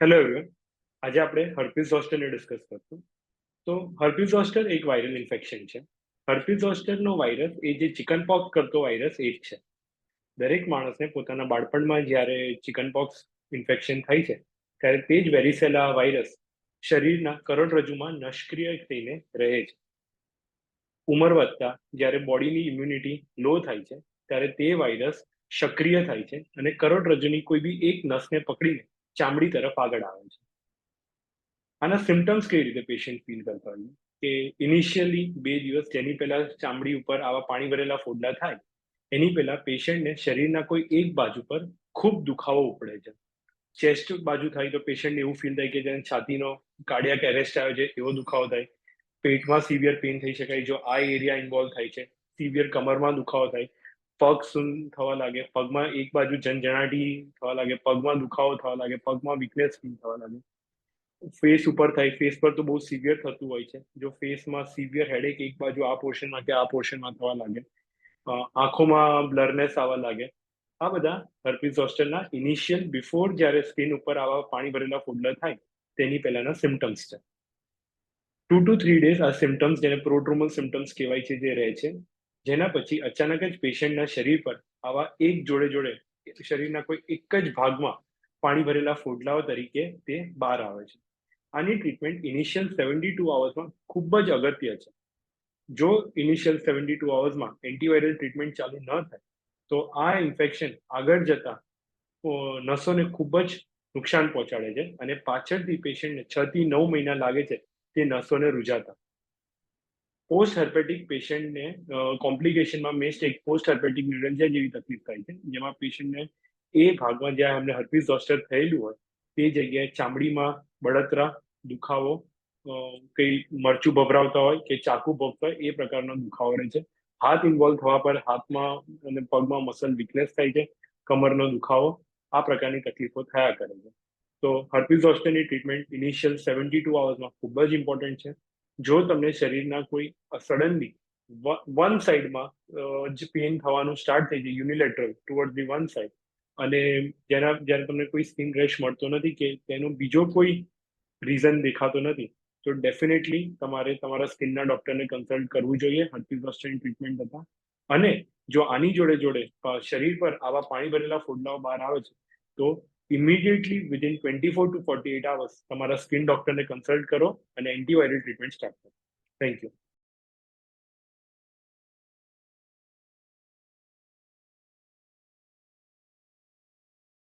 Hello everyone. આજે આપણે herpes ઝોસ્ટરને discuss કરશું. તો હર્પીસ ઝોસ્ટર એક વાયરલ ઇન્ફેક્શન છે. હર્પીસ ઝોસ્ટરનો વાયરસ એ જે ચિકન પોક્સ કરતો વાયરસ એ જ છે. દરેક માણસને પોતાના બાળપણમાં જ્યારે ચિકન પોક્સ ઇન્ફેક્શન થાય છે ત્યારે તે જ વેરિસેલા વાયરસ શરીરના કરોડરજ્જુમાં નિષ્ક્રિય થઈને રહે છે. ઉંમર વધતા જ્યારે બોડીની ઇમ્યુનિટી લો થાય છે ત્યારે તે વાયરસ સક્રિય થાય છે અને કરોડરજ્જુની કોઈ બી એક નસને પકડીને ચામડી તરફ આગળ આવે છે. આના સિમ્ટમ્સ કઈ રીતે પેશન્ટ ફીલ કરતા હોય કે ઇનિશિયલી 2 દિવસ જેની પહેલા ચામડી ઉપર આવા પાણી ભરેલા ફોડલા થાય એની પહેલા પેશન્ટને શરીરના કોઈ એક બાજુ પર ખૂબ દુખાવો ઉપડે છે. ચેસ્ટ બાજુ થાય તો પેશન્ટને એવું ફીલ થાય કે જેને છાતીનો કાર્ડિયાક એરેસ્ટ આવ્યો છે એવો દુખાવો થાય. પેટમાં સિવિયર પેઇન થઈ શકાય જો આ એરિયા ઇન્વોલ્વ થાય છે. સિવિયર કમરમાં દુખાવો થાય. પગ સૂન થવા લાગે, પગમાં એક બાજુ ઝંઝણાટી થવા લાગે, પગમાં દુખાવો થવા લાગે, પગમાં વીકનેસ ફીલ થવા લાગે. ફેસ ઉપર થાય, ફેસ પર તો બહુ સિવિયર થતું હોય છે. જો ફેસમાં સિવિયર હેડેક એક બાજુ આ પોર્શનમાં કે આ પોર્શનમાં થવા લાગે, આંખોમાં બ્લરનેસ આવવા લાગે. આ બધા હર્પીસ ઝોસ્ટરના ઇનિશિયલ બિફોર જ્યારે સ્કિન ઉપર આવા પાણી ભરેલા ફોડલા થાય તેની પહેલાના સિમ્ટમ્સ છે. 2 to 3 days આ સિમ્ટમ્સ જેને પ્રોડ્રોમલ સિમ્ટમ્સ કહેવાય છે જે રહે છે. જેના પછી અચાનક જ પેશન્ટના શરીર પર આવા એક જોડે જોડે શરીરના કોઈ એક જ ભાગમાં પાણી ભરેલા ફોડલાઓ તરીકે તે બહાર આવે છે. આની ટ્રીટમેન્ટ ઇનિશિયલ 72 અવર્સમાં ખૂબ જ અગત્ય છે. જો ઇનિશિયલ 72 અવર્સમાં એન્ટીવાયરલ ટ્રીટમેન્ટ ચાલુ ન થાય તો આ ઇન્ફેક્શન આગળ જતા નસોને ખૂબ જ નુકસાન પહોંચાડે છે અને પાછળથી પેશન્ટને 6 થી 9 મહિના લાગે છે તે નસોને રૂજાતા. પોસ્ટ હર્પેટિક પેશન્ટને કોમ્પ્લિકેશનમાં પોસ્ટ હર્પેટિક ન્યુરલ્જિયા જેવી તકલીફ થાય છે જેમાં પેશન્ટને એ ભાગમાં જ્યાં એમને હર્પીસ ઝોસ્ટર થયેલું હોય તે જગ્યાએ ચામડીમાં બળતરા, દુખાવો, કઈ મરચું ભભરાવતા હોય કે ચાકુ ભોગતા હોય એ પ્રકારનો દુખાવો રહે છે. હાથ ઇન્વોલ્વ થવા પર હાથમાં અને પગમાં મસલ વીકનેસ થાય છે, કમરનો દુખાવો, આ પ્રકારની તકલીફો થયા કરે છે. તો હર્પીસ ઝોસ્ટરની ટ્રીટમેન્ટ ઇનિશિયલ 72 અવર્સમાં ખૂબ જ ઇમ્પોર્ટન્ટ છે. જો તમને શરીરના કોઈ સડનલી વન સાઈડમાં જ પેઇન થવાનું સ્ટાર્ટ થઈ જાય unilateral toward the one side અને જ્યારે તમને કોઈ સ્કિન રેશ મળતો નથી કે તેનો બીજો કોઈ રીઝન દેખાતો નથી તો ડેફિનેટલી તમારે તમારા સ્કિનના ડોક્ટરને કન્સલ્ટ કરવું જોઈએ હર્પીસ ઝોસ્ટરની ટ્રીટમેન્ટ હતા. અને જો આની જોડે જોડે શરીર પર આવા પાણી ભરેલા ફોડલાઓ બહાર આવે છે તો ઇમિડિયેટલી વિધિન 24 to 48 અવર્સ તમારા સ્કિન ડોક્ટરને કન્સલ્ટ કરો અને એન્ટીવાયરલ ટ્રીટમેન્ટ સ્ટાર્ટ કરો. Thank you.